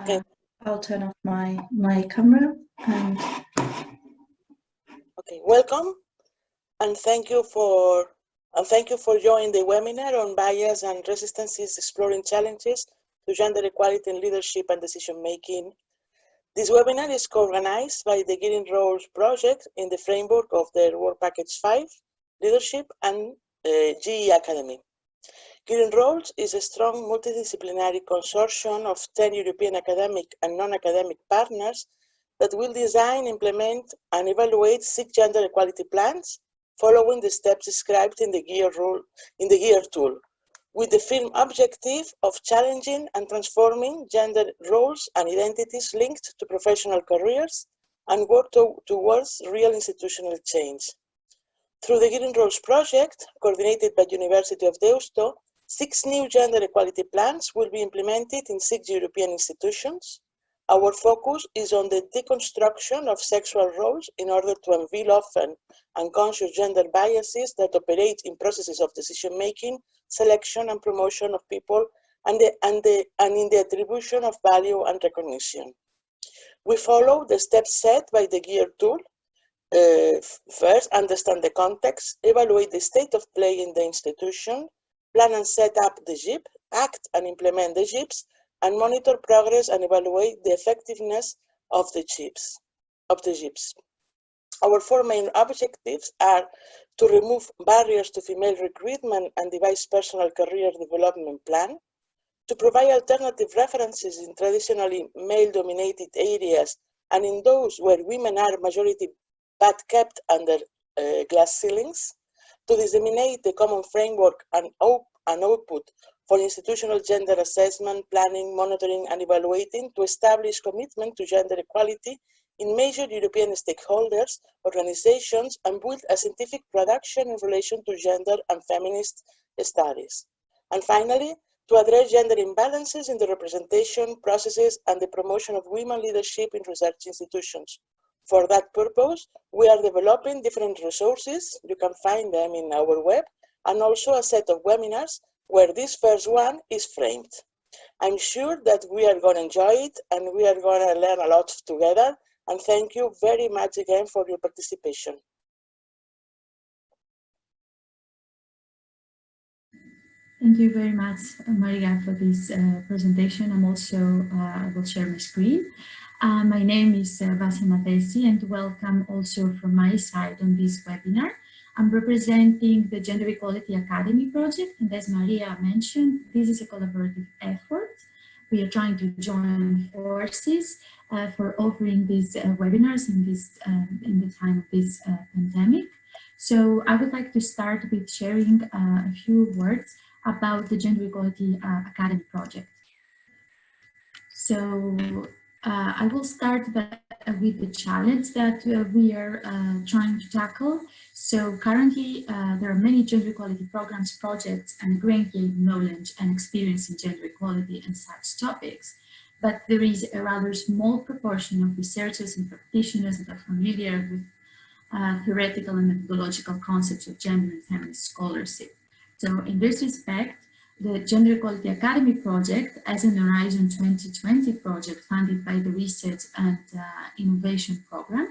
Okay. I'll turn off my camera and. Okay, welcome, and thank you for joining the webinar on bias and resistances, exploring challenges to gender equality in leadership and decision making. This webinar is co-organized by the Gearing Roles project in the framework of the Work Package 5, Leadership, and GE Academy. Gearing Roles is a strong multidisciplinary consortium of 10 European academic and non-academic partners that will design, implement, and evaluate 6 gender equality plans following the steps described in the GEAR tool, with the firm objective of challenging and transforming gender roles and identities linked to professional careers and work towards real institutional change. Through the Gearing Roles project, coordinated by University of Deusto, 6 new gender equality plans will be implemented in 6 European institutions. Our focus is on the deconstruction of sexual roles in order to unveil often unconscious gender biases that operate in processes of decision-making, selection and promotion of people, and in the attribution of value and recognition. We follow the steps set by the GEAR tool. First, understand the context, evaluate the state of play in the institution, plan and set up the GIP, act and implement the GIPs, and monitor progress and evaluate the effectiveness of the GIPs. Our 4 main objectives are to remove barriers to female recruitment and devise personal career development plan, to provide alternative references in traditionally male-dominated areas and in those where women are majority but kept under glass ceilings, to disseminate the common framework and output for institutional gender assessment, planning, monitoring, and evaluating to establish commitment to gender equality in major European stakeholders, organizations, and build a scientific production in relation to gender and feminist studies. And finally, to address gender imbalances in the representation processes and the promotion of women leadership in research institutions. For that purpose, we are developing different resources. You can find them in our web, and also a set of webinars where this first one is framed. I'm sure that we are going to enjoy it and we are going to learn a lot together. And thank you very much again for your participation. Thank you very much, Maria, for this presentation. I will share my screen. My name is Vasia Matesi, and welcome also from my side on this webinar. I'm representing the Gender Equality Academy project, and as Maria mentioned, this is a collaborative effort. We are trying to join forces for offering these webinars in the time of this pandemic. So I would like to start with sharing a few words about the Gender Equality Academy project. So I will start with the challenge that we are trying to tackle. So currently there are many gender equality programs, projects, and gaining knowledge and experience in gender equality and such topics. But there is a rather small proportion of researchers and practitioners that are familiar with theoretical and methodological concepts of gender and feminist scholarship. So in this respect, the Gender Equality Academy project, as an Horizon 2020 project funded by the Research and Innovation Program,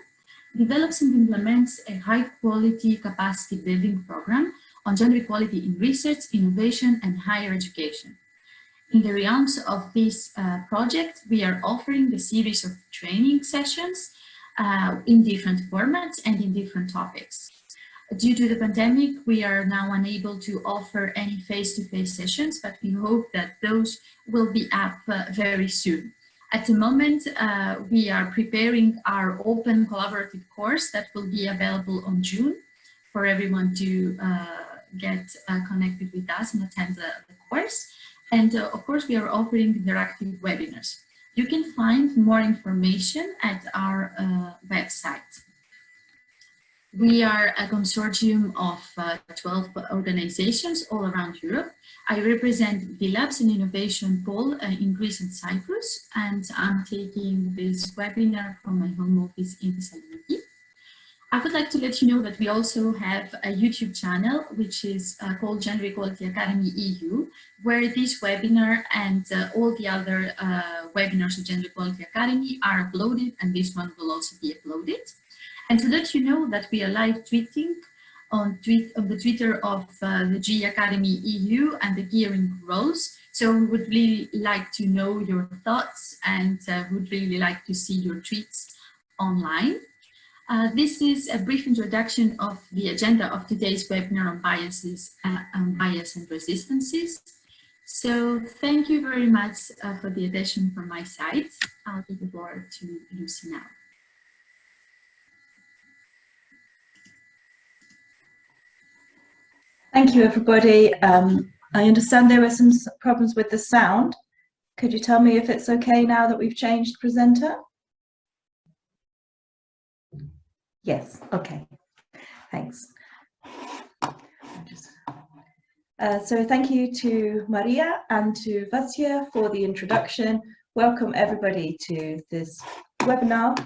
develops and implements a high-quality capacity building program on gender equality in research, innovation, and higher education. In the realms of this project, we are offering a series of training sessions in different formats and in different topics. Due to the pandemic, we are now unable to offer any face-to-face sessions, but we hope that those will be up very soon. At the moment, we are preparing our open collaborative course that will be available on June for everyone to get connected with us and attend the course. And of course, we are offering interactive webinars. You can find more information at our website. We are a consortium of 12 organizations all around Europe. I represent the Labs and Innovation Pole in Greece and Cyprus, and I'm taking this webinar from my home office in Thessaloniki. I would like to let you know that we also have a YouTube channel, which is called Gender Equality Academy EU, where this webinar and all the other webinars of Gender Equality Academy are uploaded, and this one will also be uploaded. And to let you know that we are live tweeting on the Twitter of the GE Academy EU, and the gearing grows. So we would really like to know your thoughts, and would really like to see your tweets online. This is a brief introduction of the agenda of today's webinar on bias and resistances. So thank you very much for the attention from my side. I'll give the floor to Lucy now. Thank you, everybody. I understand there were some problems with the sound. Could you tell me if it's okay now that we've changed presenter? Yes, okay, thanks. So thank you to Maria and to Vasya for the introduction. Welcome everybody to this webinar.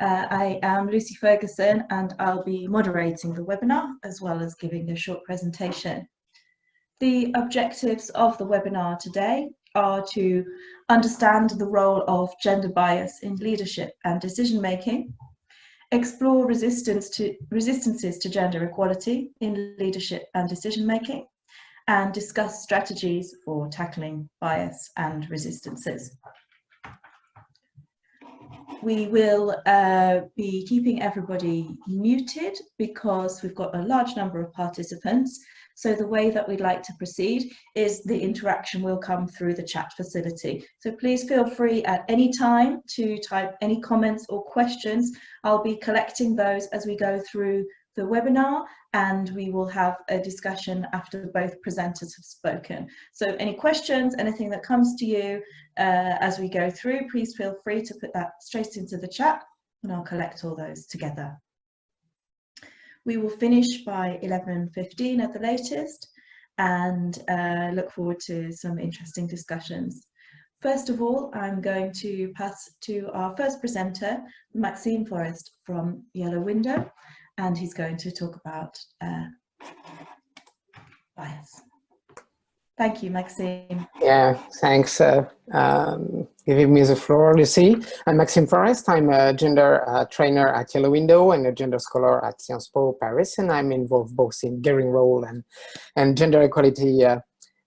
I am Lucy Ferguson, and I'll be moderating the webinar as well as giving a short presentation. The objectives of the webinar today are to understand the role of gender bias in leadership and decision making, explore resistances to gender equality in leadership and decision making, and discuss strategies for tackling bias and resistances. We will be keeping everybody muted because we've got a large number of participants. So the way that we'd like to proceed is the interaction will come through the chat facility. So please feel free at any time to type any comments or questions. I'll be collecting those as we go through the webinar, and we will have a discussion after both presenters have spoken. So any questions, anything that comes to you as we go through, please feel free to put that straight into the chat, and I'll collect all those together. We will finish by 11:15 at the latest, and look forward to some interesting discussions. First of all, I'm going to pass to our first presenter, Maxime Forrest from Yellow Window, and he's going to talk about bias. Thank you, Maxime. Yeah, thanks giving me the floor, Lucy. I'm Maxime Forrest. I'm a gender trainer at Yellow Window and a gender scholar at Sciences Po Paris, and I'm involved both in gearing role and gender equality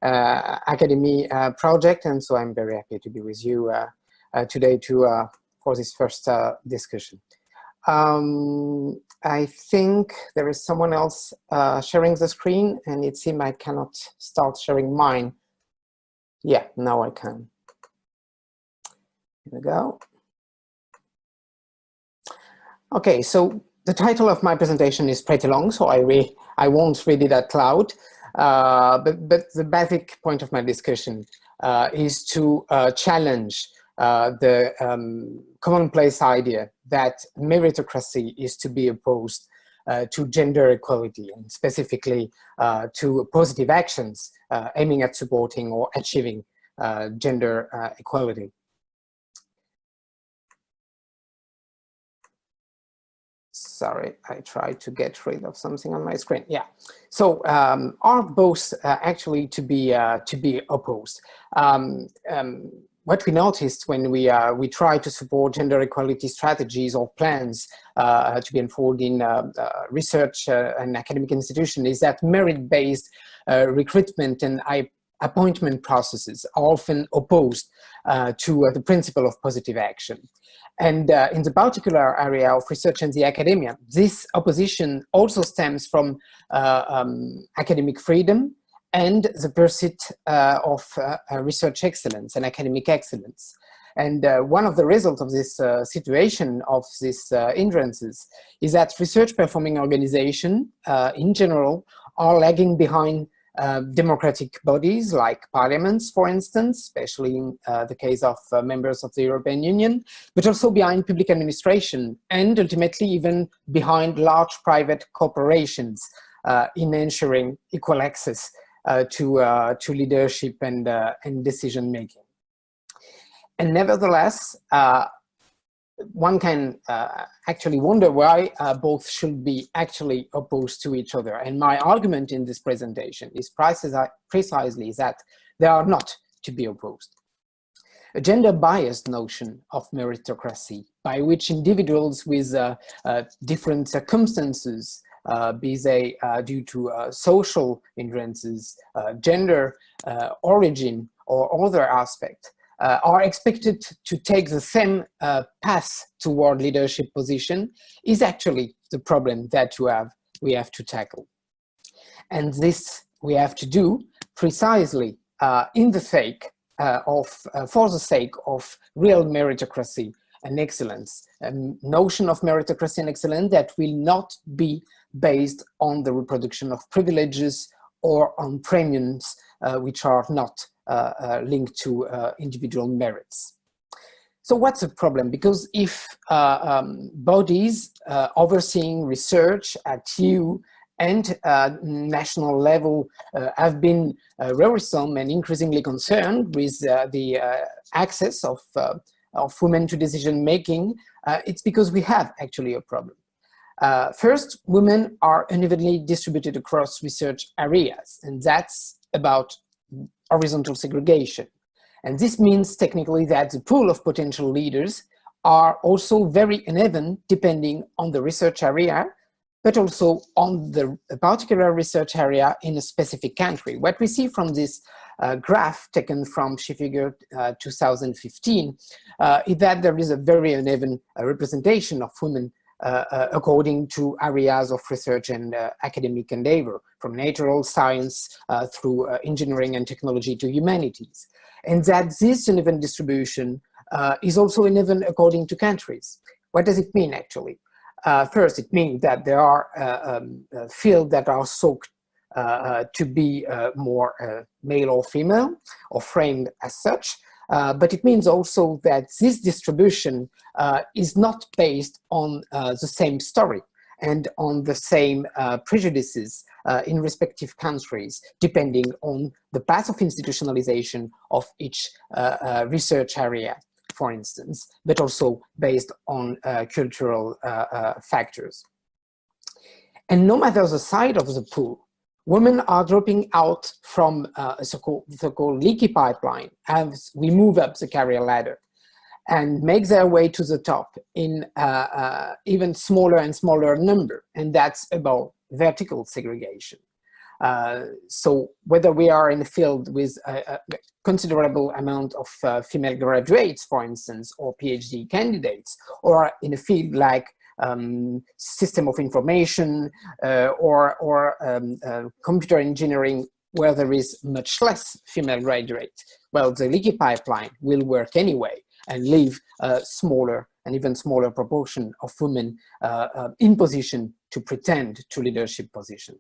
academy project, and so I'm very happy to be with you today for this first discussion. I think there is someone else sharing the screen, and it seems I cannot start sharing mine. Yeah, now I can. Here we go. Okay, so the title of my presentation is pretty long, so I won't read it out loud. But the basic point of my discussion is to challenge the commonplace idea that meritocracy is to be opposed to gender equality, and specifically to positive actions aiming at supporting or achieving gender equality. Sorry, I tried to get rid of something on my screen. Yeah, so are both actually to be opposed? What we noticed when we try to support gender equality strategies or plans to be unfolded in research and academic institutions is that merit-based recruitment and appointment processes are often opposed to the principle of positive action. And in the particular area of research and the academia, this opposition also stems from academic freedom and the pursuit of research excellence and academic excellence. And one of the results of this situation, of these hindrances, is that research performing organizations in general are lagging behind democratic bodies like parliaments, for instance, especially in the case of members of the European Union, but also behind public administration and ultimately even behind large private corporations in ensuring equal access to leadership and decision making. And nevertheless, one can actually wonder why both should be actually opposed to each other. And my argument in this presentation is precisely that they are not to be opposed. A gender-biased notion of meritocracy, by which individuals with different circumstances, be they due to social hindrances, gender, origin, or other aspects, are expected to take the same path toward leadership position, is actually the problem that we have to tackle. And this we have to do precisely for the sake of real meritocracy and excellence, a notion of meritocracy and excellence that will not be based on the reproduction of privileges or on premiums which are not linked to individual merits. So what's the problem? Because if bodies overseeing research at EU and national level have been worrisome and increasingly concerned with the access of women to decision making, it's because we have actually a problem. First, women are unevenly distributed across research areas, and that's about horizontal segregation. And this means technically that the pool of potential leaders are also very uneven depending on the research area, but also on the particular research area in a specific country. What we see from this graph taken from Schiffiger 2015 is that there is a very uneven representation of women according to areas of research and academic endeavor, from natural science through engineering and technology to humanities. And that this uneven distribution is also uneven according to countries. What does it mean actually? First, it means that there are fields that are sought to be more male or female, or framed as such. But it means also that this distribution is not based on the same story and on the same prejudices in respective countries, depending on the path of institutionalization of each research area, for instance, but also based on cultural factors. And no matter the side of the pool, women are dropping out from a so-called leaky pipeline as we move up the career ladder and make their way to the top in even smaller and smaller number, and that's about vertical segregation. So whether we are in a field with a considerable amount of female graduates, for instance, or PhD candidates, or in a field like system of information or computer engineering, where there is much less female graduates, well, the leaky pipeline will work anyway and leave a smaller and even smaller proportion of women in position to pretend to leadership position.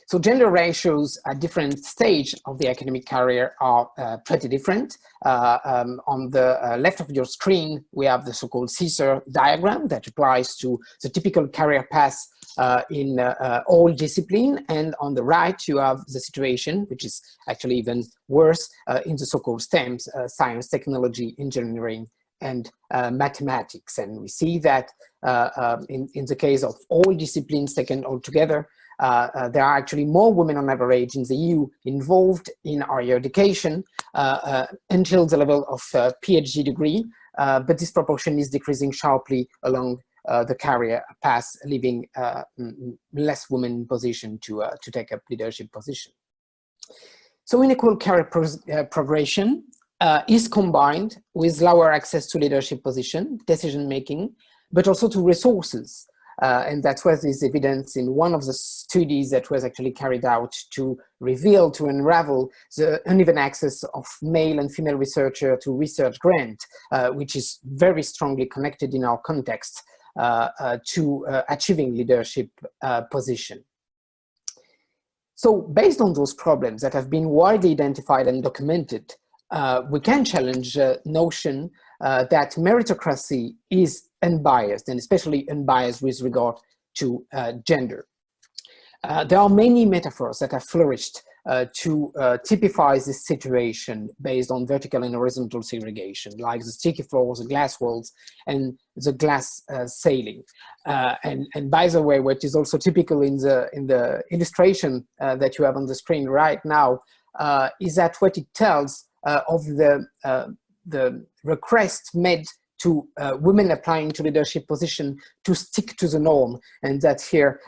So gender ratios at different stages of the academic career are pretty different. On the left of your screen, we have the so-called scissor diagram that applies to the typical career path in all discipline. And on the right, you have the situation, which is actually even worse, in the so-called STEMs, science, technology, engineering, and mathematics. And we see that in the case of all disciplines taken all together, there are actually more women on average in the EU involved in higher education until the level of PhD degree, but this proportion is decreasing sharply along the career path, leaving less women in position to take up leadership position. So unequal career progression is combined with lower access to leadership position, decision making, but also to resources. And that's where there's evidence in one of the studies that was actually carried out to reveal, to unravel the uneven access of male and female researcher to research grant, which is very strongly connected in our context to achieving leadership position. So based on those problems that have been widely identified and documented, we can challenge the notion that meritocracy is unbiased, and especially unbiased with regard to gender. There are many metaphors that have flourished to typify this situation based on vertical and horizontal segregation, like the sticky floors, the glass walls, and the glass ceiling. And by the way, what is also typical in the illustration that you have on the screen right now is that what it tells of the request made to women applying to leadership position to stick to the norm, and that's here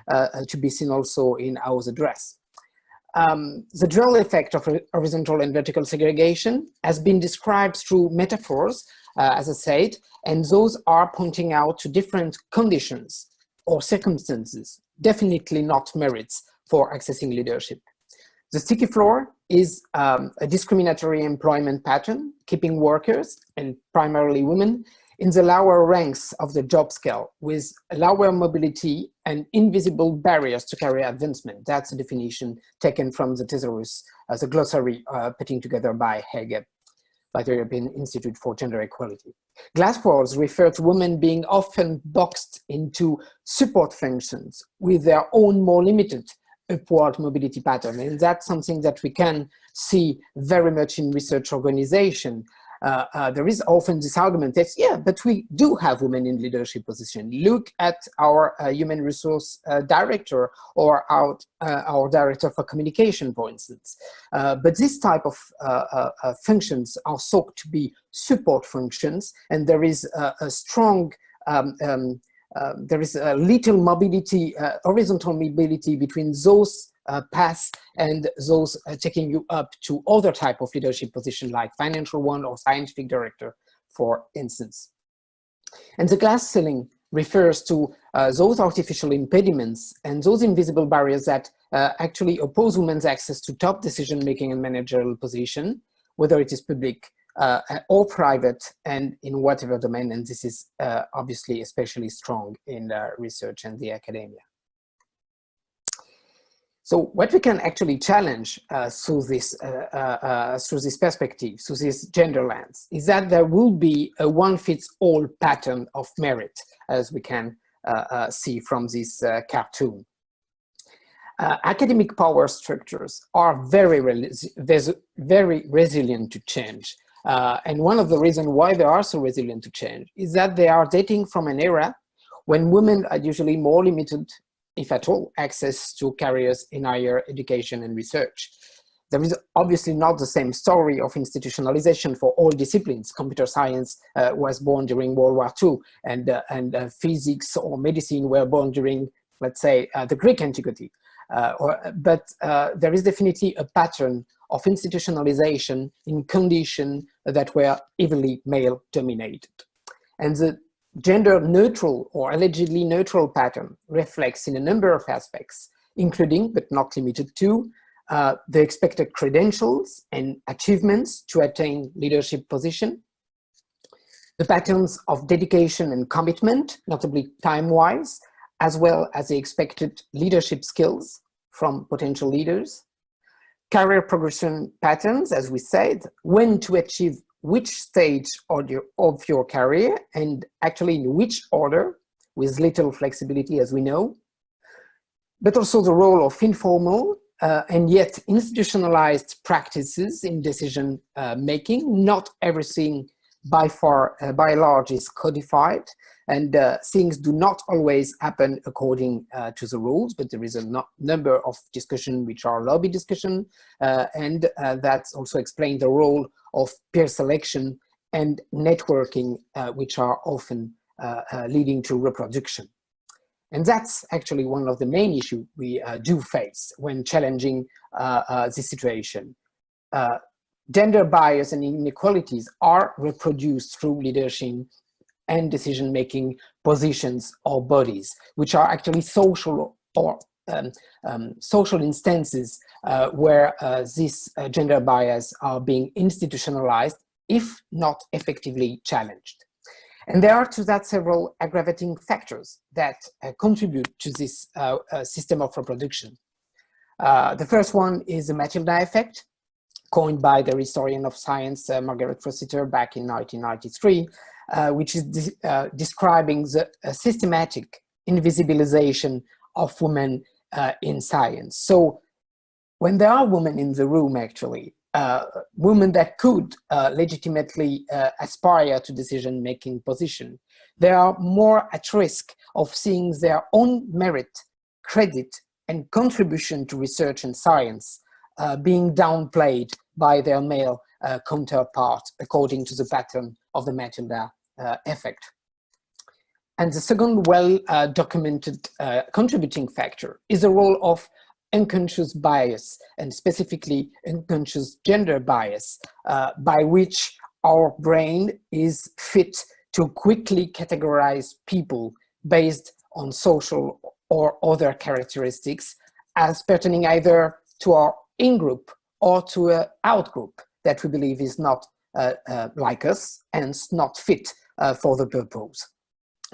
to be seen also in how they dress. The dual effect of horizontal and vertical segregation has been described through metaphors, as I said, and those are pointing out to different conditions or circumstances, definitely not merits for accessing leadership. The sticky floor is a discriminatory employment pattern, keeping workers, and primarily women, in the lower ranks of the job scale, with lower mobility and invisible barriers to career advancement. That's a definition taken from the thesaurus, the glossary putting together by Hege, by the European Institute for Gender Equality. Glass walls refer to women being often boxed into support functions with their own more limited upward mobility pattern. And that's something that we can see very much in research organization. There is often this argument that, yeah, but we do have women in leadership position. Look at our human resource director or our director for communication, for instance. But this type of functions are thought to be support functions, and there is a strong there is a little mobility, horizontal mobility between those paths and those taking you up to other type of leadership position like financial one or scientific director, for instance. And the glass ceiling refers to those artificial impediments and those invisible barriers that actually oppose women's access to top decision-making and managerial position, whether it is public or private and in whatever domain, and this is obviously especially strong in research and the academia. So what we can actually challenge through this perspective, through this gender lens, is that there will be a one-fits-all pattern of merit, as we can see from this cartoon. Academic power structures are very resilient to change. And one of the reasons why they are so resilient to change is that they are dating from an era when women are usually more limited, if at all, access to careers in higher education and research. There is obviously not the same story of institutionalization for all disciplines. Computer science was born during World War II, and physics or medicine were born during, let's say, the Greek antiquity. But there is definitely a pattern of institutionalization in conditions that were heavily male dominated. And the gender neutral or allegedly neutral pattern reflects in a number of aspects, including, but not limited to, the expected credentials and achievements to attain leadership position, the patterns of dedication and commitment, notably time-wise, as well as the expected leadership skills from potential leaders, career progression patterns, as we said, when to achieve which stage of your career and actually in which order, with little flexibility as we know, but also the role of informal and yet institutionalized practices in decision making. Not everything by large is codified, and things do not always happen according to the rules, but there is a number of discussions which are lobby discussion, and that's also explained the role of peer selection and networking, which are often leading to reproduction. And that's actually one of the main issues we do face when challenging this situation. Gender bias and inequalities are reproduced through leadership and decision-making positions or bodies, which are actually social or social instances where this gender bias are being institutionalized, if not effectively challenged. And there are to that several aggravating factors that contribute to this system of reproduction. The first one is the Matilda effect, coined by the historian of science Margaret Rossiter back in 1993, which is describing the systematic invisibilization of women in science. So when there are women in the room, actually, women that could legitimately aspire to decision-making position, they are more at risk of seeing their own merit, credit, and contribution to research and science being downplayed by their male counterpart, according to the pattern of the Matilda effect. And the second well-documented contributing factor is the role of unconscious bias, and specifically unconscious gender bias, by which our brain is fit to quickly categorize people based on social or other characteristics as pertaining either to our in-group or to an out-group that we believe is not like us and not fit for the purpose.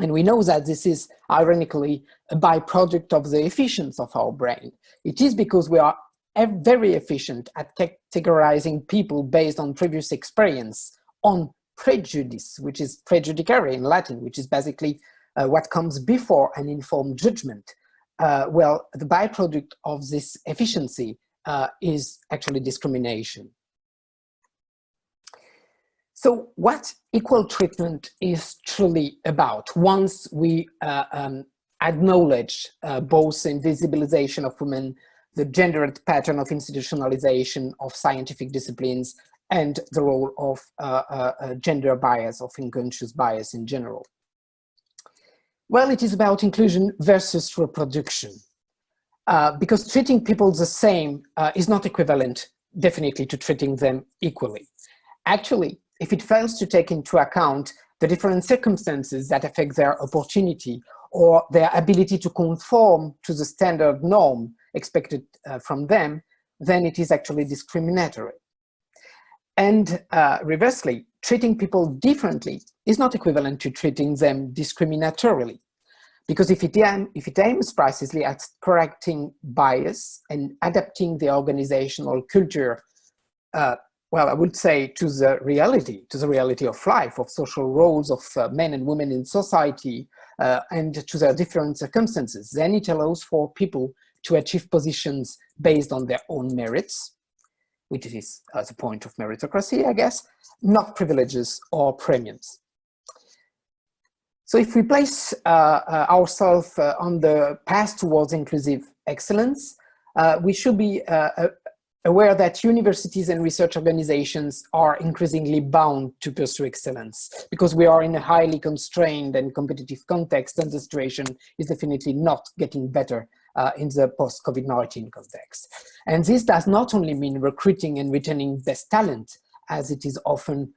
And we know that this is ironically a byproduct of the efficiency of our brain. It is because we are very efficient at categorizing people based on previous experience, on prejudice, which is prejudicare in Latin, which is basically what comes before an informed judgment. Well, the byproduct of this efficiency is actually discrimination. So what equal treatment is truly about once we acknowledge both the invisibilization of women, the gendered pattern of institutionalization of scientific disciplines, and the role of gender bias, of unconscious bias in general? Well, it is about inclusion versus reproduction. Because treating people the same is not equivalent, definitely, to treating them equally. Actually, if it fails to take into account the different circumstances that affect their opportunity or their ability to conform to the standard norm expected from them, then it is actually discriminatory. And reversely, treating people differently is not equivalent to treating them discriminatorily. Because if it aims precisely at correcting bias and adapting the organizational culture, well, I would say to the reality of life, of social roles of men and women in society, and to their different circumstances, then it allows for people to achieve positions based on their own merits, which is the point of meritocracy, I guess, not privileges or premiums. So if we place ourselves on the path towards inclusive excellence, we should be aware that universities and research organizations are increasingly bound to pursue excellence because we are in a highly constrained and competitive context, and the situation is definitely not getting better in the post-COVID-19 context. And this does not only mean recruiting and retaining best talent, as it is often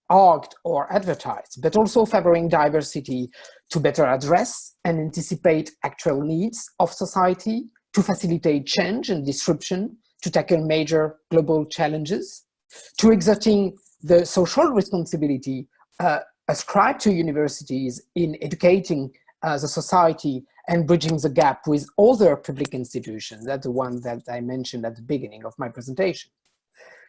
argued or advertised, but also favoring diversity to better address and anticipate actual needs of society, to facilitate change and disruption, to tackle major global challenges, to exerting the social responsibility ascribed to universities in educating the society and bridging the gap with other public institutions. That's the one that I mentioned at the beginning of my presentation.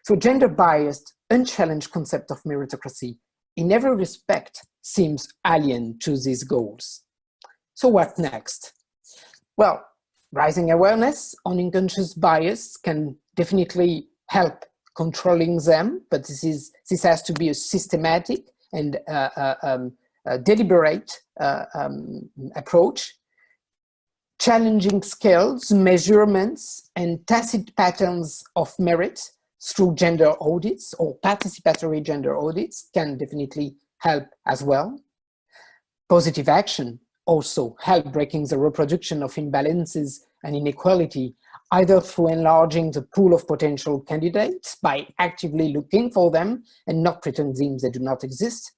So gender-biased, unchallenged concept of meritocracy in every respect seems alien to these goals. So what next? Well, rising awareness on unconscious bias can definitely help controlling them, but this has to be a systematic and deliberate approach. Challenging scales, measurements, and tacit patterns of merit through gender audits or participatory gender audits can definitely help as well. Positive action also help breaking the reproduction of imbalances and inequality, either through enlarging the pool of potential candidates by actively looking for them and not pretending they do not exist,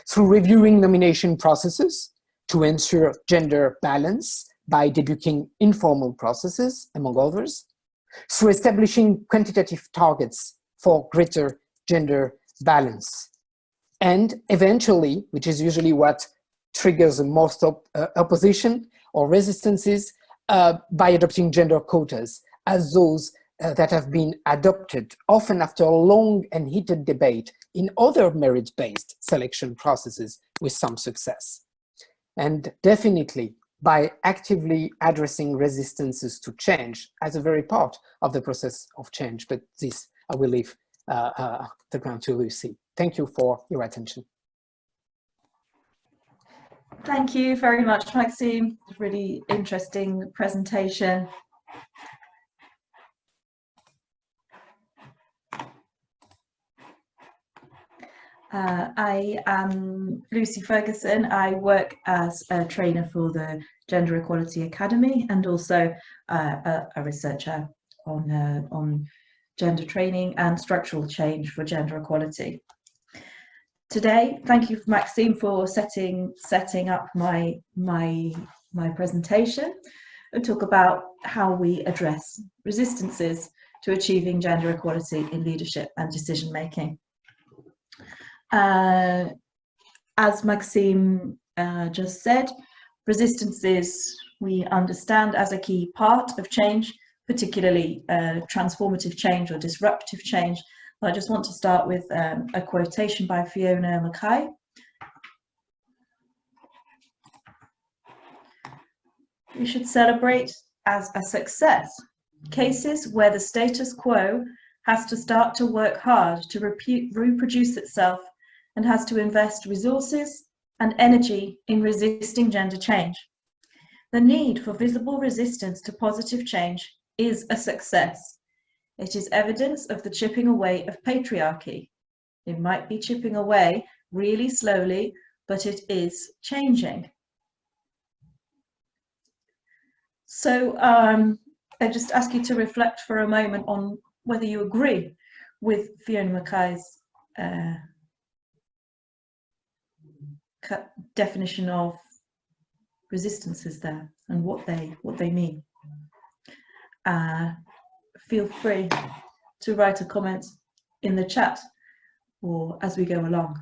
through reviewing nomination processes to ensure gender balance by debuting informal processes, among others, through establishing quantitative targets for greater gender balance. And eventually, which is usually what triggers the most opposition or resistances, by adopting gender quotas as those that have been adopted, often after a long and heated debate in other merit-based selection processes with some success. And definitely, by actively addressing resistances to change as a very part of the process of change. But this, I will leave the ground to Lucy. Thank you for your attention. Thank you very much, Maxime. Really interesting presentation. I am Lucy Ferguson. I work as a trainer for the Gender Equality Academy and also a researcher on gender training and structural change for gender equality. Today, thank you, Maxime, for setting up my presentation and talk about how we address resistances to achieving gender equality in leadership and decision making. As Maxime just said, resistances we understand as a key part of change, particularly transformative change or disruptive change. I just want to start with a quotation by Fiona Mackay. We should celebrate as a success cases where the status quo has to start to work hard to reproduce itself and has to invest resources and energy in resisting gender change. The need for visible resistance to positive change is a success. It is evidence of the chipping away of patriarchy. It might be chipping away really slowly, but it is changing. So I just ask you to reflect for a moment on whether you agree with Fiona Mackay's definition of resistances there and what they mean. Feel free to write a comment in the chat or as we go along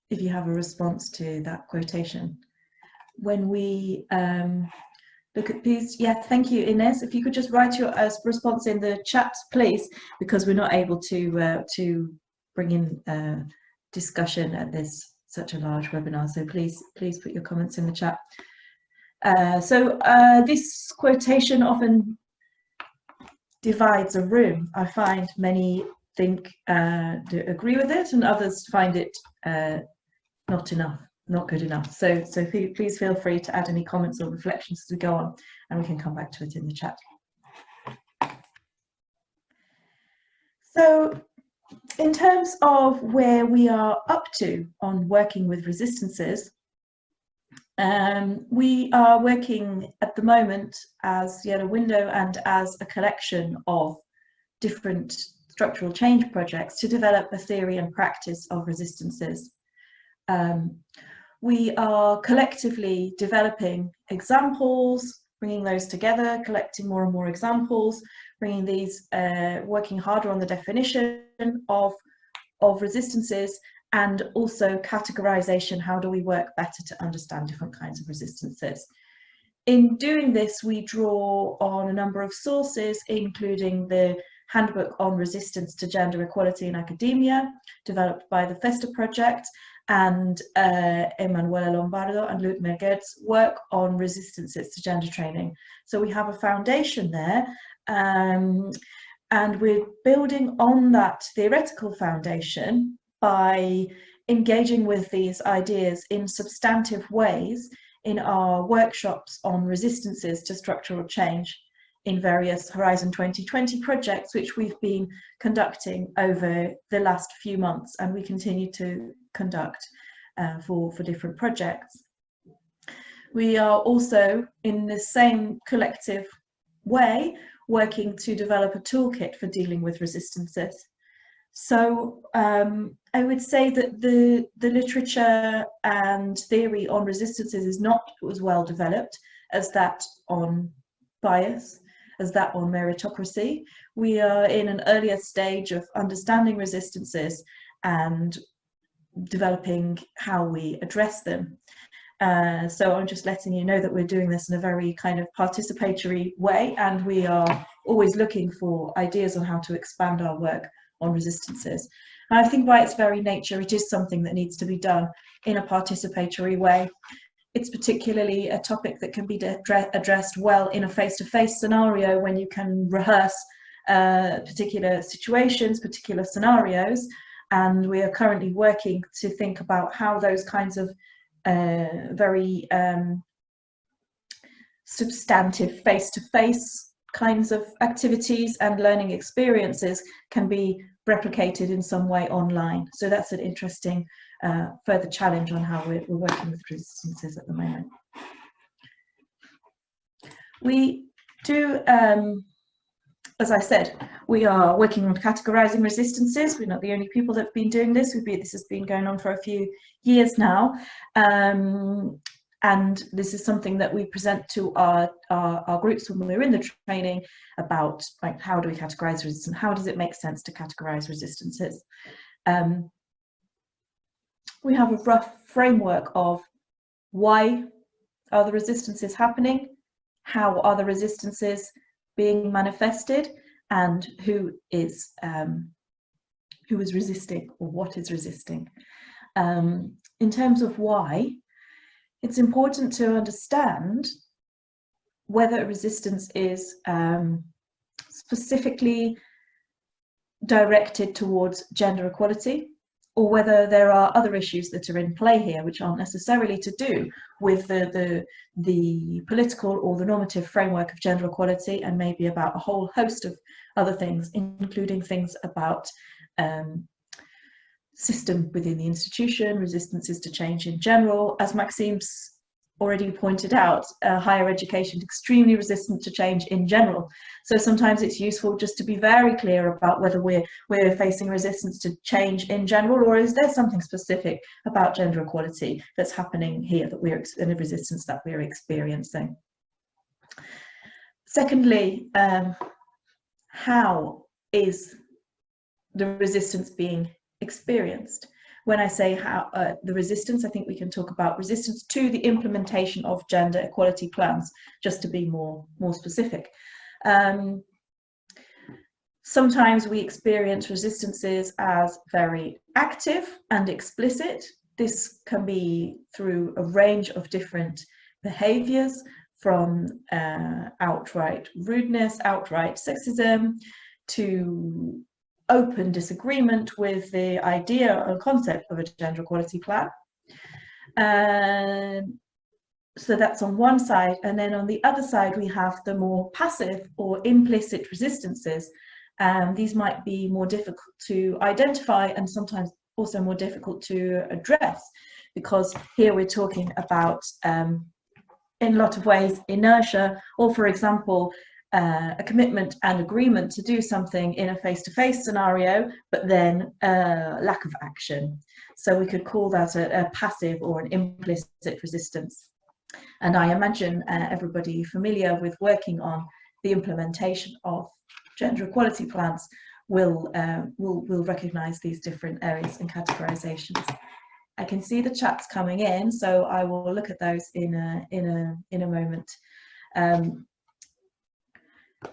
if you have a response to that quotation. When we look at these, yeah, thank you, Ines. If you could just write your response in the chat, please, because we're not able to bring in discussion at this such a large webinar. So please put your comments in the chat. This quotation often divides a room. I find many think agree with it, and others find it not enough, not good enough. So please feel free to add any comments or reflections as we go on, and we can come back to it in the chat. So in terms of where we are up to on working with resistances, we are working at the moment as Yellow Window and as a collection of different structural change projects to develop a theory and practice of resistances. We are collectively developing examples, bringing those together, collecting more and more examples, bringing these, working harder on the definition of resistances, and also categorization. How do we work better to understand different kinds of resistances? In doing this, we draw on a number of sources, including the Handbook on Resistance to Gender Equality in Academia, developed by the Festa Project, and Emanuela Lombardo and Luc Merget's work on resistances to gender training. So we have a foundation there, and we're building on that theoretical foundation by engaging with these ideas in substantive ways in our workshops on resistances to structural change in various Horizon 2020 projects, which we've been conducting over the last few months, and we continue to conduct for different projects. We are also, in the same collective way, working to develop a toolkit for dealing with resistances. So I would say that the literature and theory on resistances is not as well developed as that on bias, as that on meritocracy. We are in an earlier stage of understanding resistances and developing how we address them. So I'm just letting you know that we're doing this in a very kind of participatory way, and we are always looking for ideas on how to expand our work on resistances. And I think by its very nature, it is something that needs to be done in a participatory way. it's particularly a topic that can be addressed well in a face-to-face scenario when you can rehearse particular situations, particular scenarios. And we are currently working to think about how those kinds of very substantive face-to-face kinds of activities and learning experiences can be replicated in some way online. So that's an interesting further challenge on how we're working with resistances at the moment. We do, as I said, we are working on categorizing resistances. We're not the only people that have been doing this. This has been going on for a few years now. And this is something that we present to our groups when we're in the training about, like, how do we categorize resistance? How does it make sense to categorize resistances? We have a rough framework of why are the resistances happening, how are the resistances being manifested, and who is resisting, or what is resisting. In terms of why, it's important to understand whether resistance is specifically directed towards gender equality, or whether there are other issues that are in play here which aren't necessarily to do with the political or the normative framework of gender equality, and maybe about a whole host of other things, including things about system within the institution, resistances to change in general. As Maxime's already pointed out, higher education is extremely resistant to change in general. So sometimes it's useful just to be very clear about whether we're facing resistance to change in general, or is there something specific about gender equality that's happening here, that we're in a resistance that we're experiencing. Secondly, how is the resistance being experienced? When I say how the resistance, I think we can talk about resistance to the implementation of gender equality plans, just to be more specific. Sometimes we experience resistances as very active and explicit. This can be through a range of different behaviors, from outright rudeness, outright sexism, to open disagreement with the idea or concept of a gender equality plan. So that's on one side, and then on the other side we have the more passive or implicit resistances. These might be more difficult to identify and sometimes also more difficult to address, because here we're talking about, in a lot of ways, inertia, or for example, a commitment and agreement to do something in a face-to-face scenario, but then lack of action. So we could call that a passive or an implicit resistance. And I imagine everybody familiar with working on the implementation of gender equality plans will recognize these different areas and categorizations. I can see the chats coming in, so I will look at those in a moment.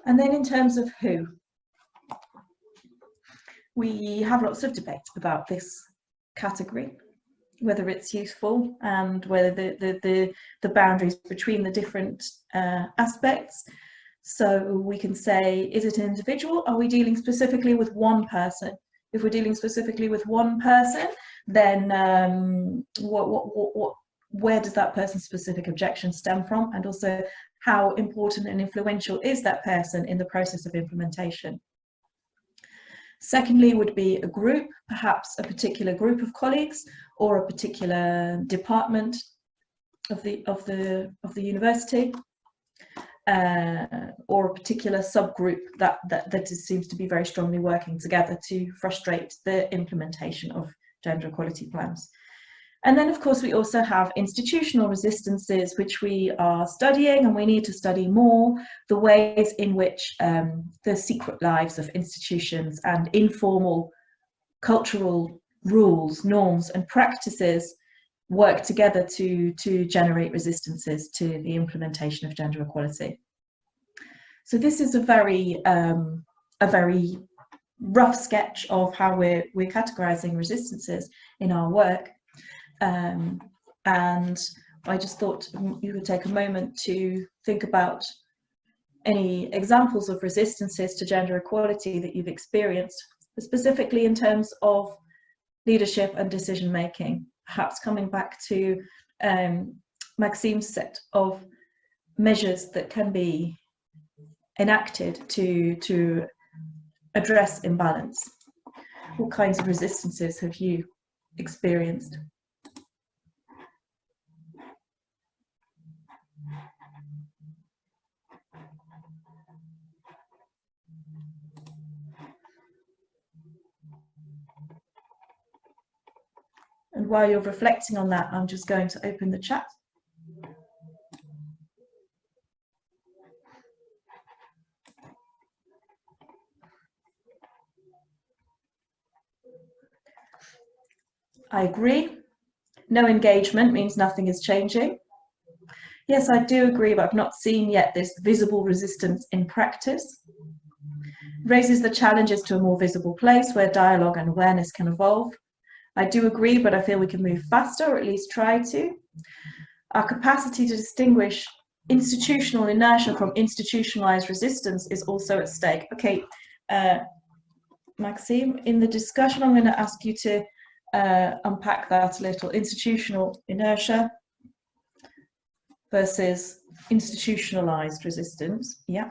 And then in terms of who, we have lots of debate about this category, whether it's useful and whether the boundaries between the different aspects. So we can say, is it an individual? Are we dealing specifically with one person? If we're dealing specifically with one person, then where does that person's specific objection stem from? And also, how important and influential is that person in the process of implementation? Secondly would be a group, perhaps a particular group of colleagues or a particular department of the university, or a particular subgroup that seems to be very strongly working together to frustrate the implementation of gender equality plans. And then, of course, we also have institutional resistances, which we are studying, and we need to study more the ways in which the secret lives of institutions and informal cultural rules, norms, and practices work together to generate resistances to the implementation of gender equality. So this is a very rough sketch of how we're categorizing resistances in our work. And I just thought you could take a moment to think about any examples of resistances to gender equality that you've experienced, specifically in terms of leadership and decision making, perhaps coming back to Maxime's set of measures that can be enacted to address imbalance. What kinds of resistances have you experienced? And while you're reflecting on that, I'm just going to open the chat. I agree. No engagement means nothing is changing. Yes, I do agree, but I've not seen yet this visible resistance in practice. Raises the challenges to a more visible place where dialogue and awareness can evolve. I do agree, but I feel we can move faster, or at least try to. Our capacity to distinguish institutional inertia from institutionalized resistance is also at stake. Okay, Maxime, in the discussion, I'm going to ask you to unpack that a little. Institutional inertia versus institutionalized resistance. Yeah.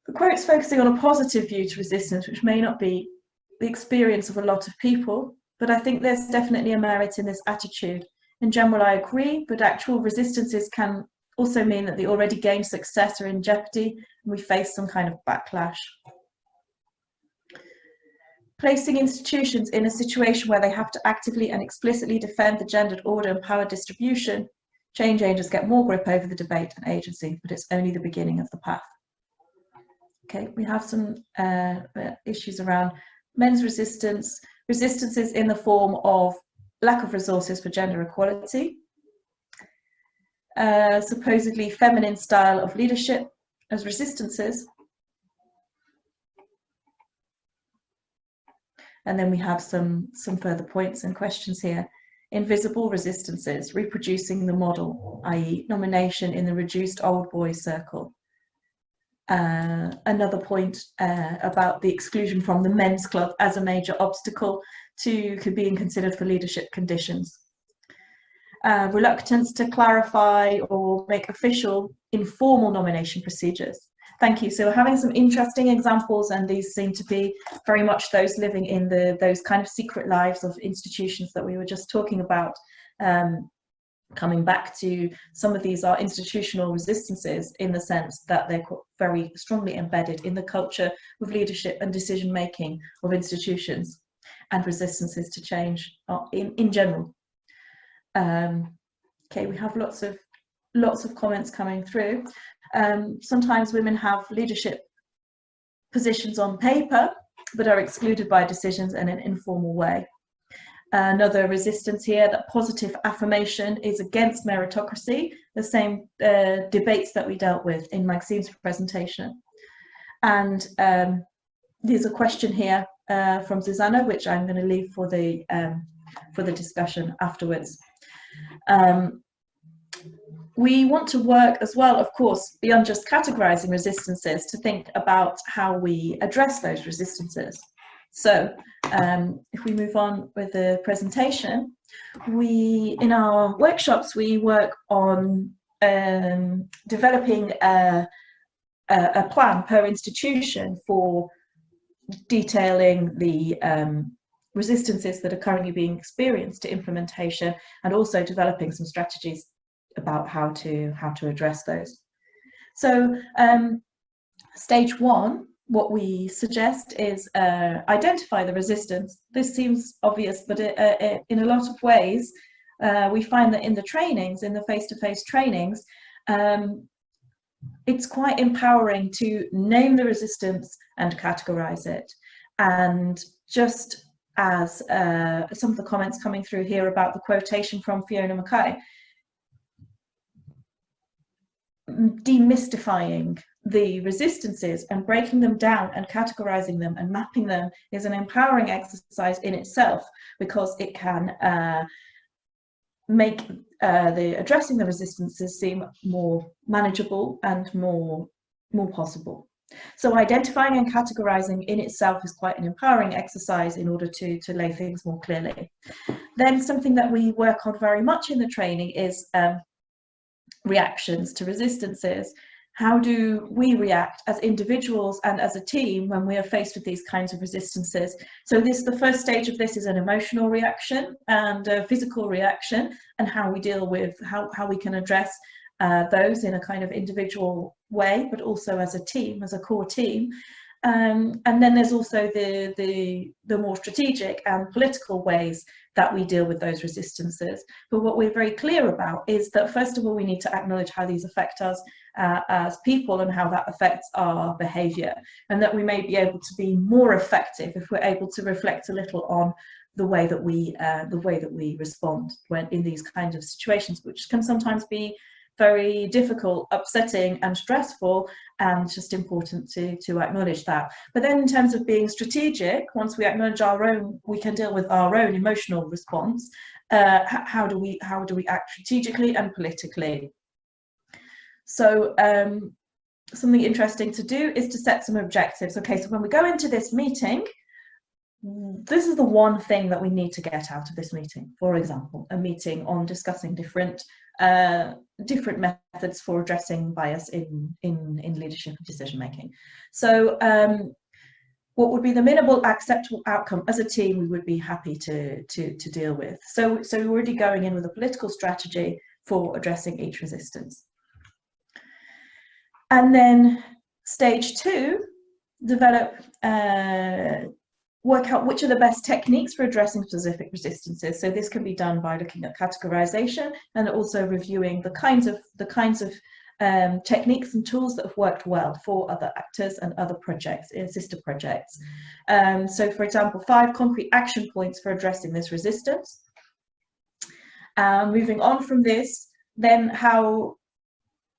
The quote's focusing on a positive view to resistance, which may not be the experience of a lot of people, but I think there's definitely a merit in this attitude. In general, I agree, but actual resistances can also mean that the already gained success are in jeopardy and we face some kind of backlash. Placing institutions in a situation where they have to actively and explicitly defend the gendered order and power distribution, change agents get more grip over the debate and agency, but it's only the beginning of the path. Okay, we have some issues around men's resistance, resistances in the form of lack of resources for gender equality, supposedly feminine style of leadership as resistances. And then we have some further points and questions here. Invisible resistances, reproducing the model, i.e. nomination in the reduced old boys circle. Another point about the exclusion from the men's club as a major obstacle to being considered for leadership conditions. Reluctance to clarify or make official informal nomination procedures. Thank you. So we're having some interesting examples, and these seem to be very much those living in those kind of secret lives of institutions that we were just talking about. Coming back to some of these are institutional resistances in the sense that they're very strongly embedded in the culture of leadership and decision making of institutions, and resistances to change in general. Okay, we have lots of comments coming through. Sometimes women have leadership positions on paper but are excluded by decisions in an informal way. Another resistance here, that positive affirmation is against meritocracy, the same debates that we dealt with in Maxime's presentation. And there's a question here from Susanna, which I'm going to leave for the discussion afterwards. We want to work as well, of course, beyond just categorizing resistances, to think about how we address those resistances. So if we move on with the presentation, in our workshops, we work on developing a plan per institution for detailing the resistances that are currently being experienced to implementation, and also developing some strategies about how to address those. So stage one, what we suggest is identify the resistance. This seems obvious, but in a lot of ways, we find that in the trainings, in the face-to-face trainings, it's quite empowering to name the resistance and categorize it. And just as some of the comments coming through here about the quotation from Fiona Mackay, demystifying the resistances and breaking them down and categorizing them and mapping them is an empowering exercise in itself, because it can make the addressing the resistances seem more manageable and more possible. So identifying and categorizing in itself is quite an empowering exercise in order to lay things more clearly. Then something that we work on very much in the training is reactions to resistances. How do we react as individuals and as a team when we are faced with these kinds of resistances? So the first stage of this is an emotional reaction and a physical reaction, and how we deal with, how we can address those in a kind of individual way, but also as a team, as a core team. And then there's also the more strategic and political ways that we deal with those resistances. But what we're very clear about is that, first of all, we need to acknowledge how these affect us as people and how that affects our behaviour, and that we may be able to be more effective if we're able to reflect a little on the way that we respond when in these kinds of situations, which can sometimes be very difficult, upsetting and stressful, and just important to acknowledge that. But then in terms of being strategic, once we acknowledge our own, we can deal with our own emotional response. How do we act strategically and politically? So something interesting to do is to set some objectives. Okay, so when we go into this meeting, this is the one thing that we need to get out of this meeting. For example, a meeting on discussing different methods for addressing bias in leadership and decision making. So what would be the minimal acceptable outcome as a team we would be happy to deal with? So we're already going in with a political strategy for addressing each resistance. And then stage 2, develop work out which are the best techniques for addressing specific resistances. So this can be done by looking at categorization and also reviewing the kinds of techniques and tools that have worked well for other actors and other projects, sister projects. So for example, 5 concrete action points for addressing this resistance. Moving on from this, then how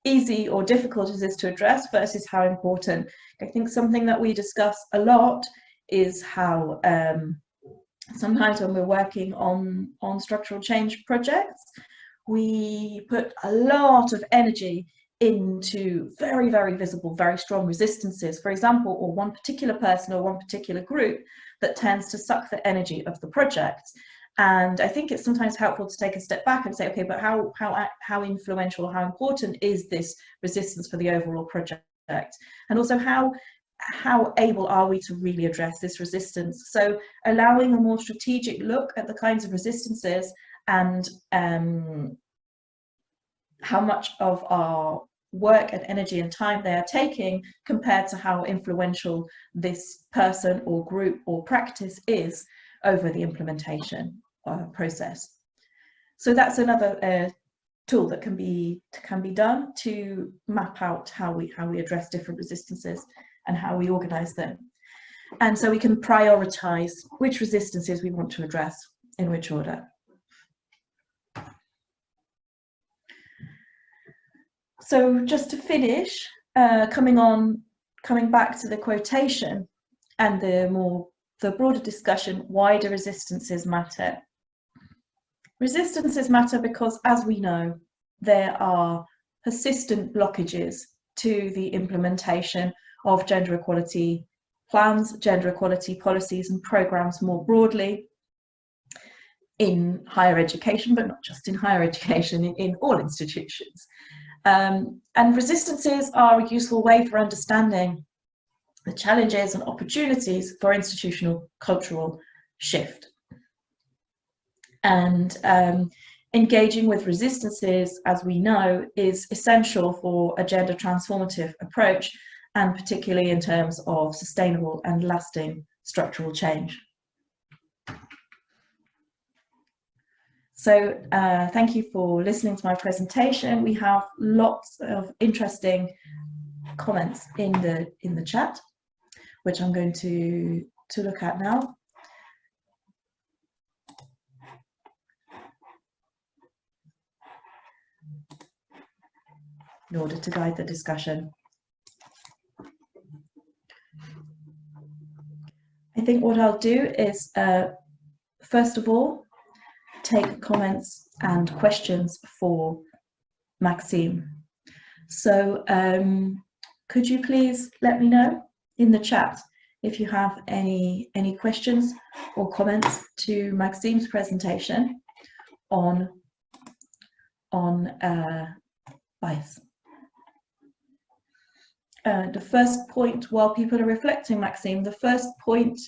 easy or difficult is this to address versus how important. I think something that we discuss a lot is how sometimes when we're working on structural change projects, we put a lot of energy into very, very visible, very strong resistances, for example, or one particular person or one particular group that tends to suck the energy of the project. And I think it's sometimes helpful to take a step back and say, okay, but how influential, how important is this resistance for the overall project? And also how able are we to really address this resistance? So allowing a more strategic look at the kinds of resistances and how much of our work and energy and time they are taking compared to how influential this person or group or practice is over the implementation process. So that's another tool that can be done to map out how we address different resistances and how we organize them. And so we can prioritize which resistances we want to address in which order. So just to finish, coming back to the quotation and the broader discussion, why do resistances matter? Resistances matter because, as we know, there are persistent blockages to the implementation of gender equality plans, gender equality policies and programs more broadly in higher education, but not just in higher education, in all institutions. And resistances are a useful way for understanding the challenges and opportunities for institutional cultural shift. And engaging with resistances, as we know, is essential for a gender transformative approach, and particularly in terms of sustainable and lasting structural change. So thank you for listening to my presentation. We have lots of interesting comments in the chat, which I'm going to look at now. In order to guide the discussion. I think what I'll do is, first of all, take comments and questions for Maxime. So could you please let me know in the chat if you have any questions or comments to Maxime's presentation on bias. The first point, while people are reflecting, Maxime, the first point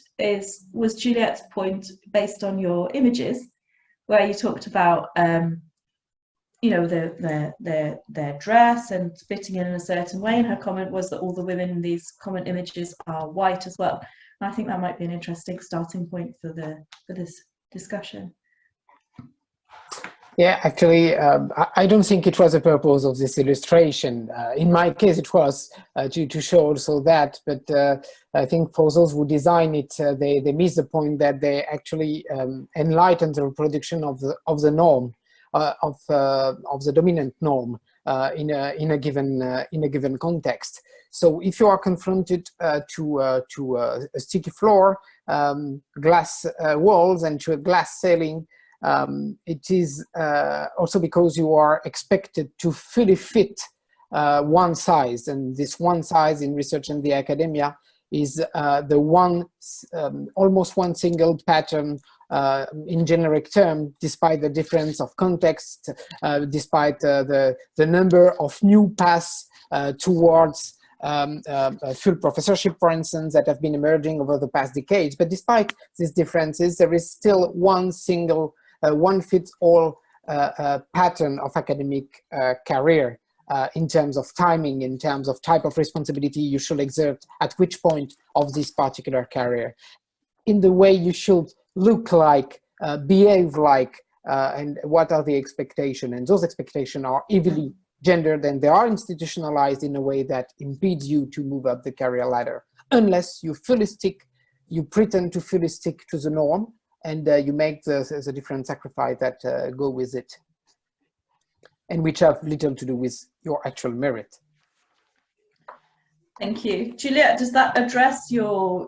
was Juliet's point based on your images, where you talked about you know, their dress and fitting in a certain way, and her comment was that all the women in these common images are white as well. And I think that might be an interesting starting point for this discussion. Yeah, actually, I don't think it was the purpose of this illustration. In my case, it was to show also that, but I think for those who design it, they miss the point that they actually enlighten the reproduction of the norm, of the dominant norm in a given context. So if you are confronted to a sticky floor, glass walls, and to a glass ceiling, it is also because you are expected to fully fit one size, and this one size in research and the academia is the one almost one single pattern in generic term, despite the difference of context, despite the number of new paths towards full professorship, for instance, that have been emerging over the past decades. But despite these differences, there is still one single one-fits-all pattern of academic career in terms of timing, in terms of type of responsibility you should exert at which point of this particular career, in the way you should look like, behave like, and what are the expectations. And those expectations are heavily gendered, and they are institutionalized in a way that impedes you to move up the career ladder, unless you pretend to fully stick to the norm, and you make the different sacrifice that go with it, and which have little to do with your actual merit. Thank you. Juliet, does that address your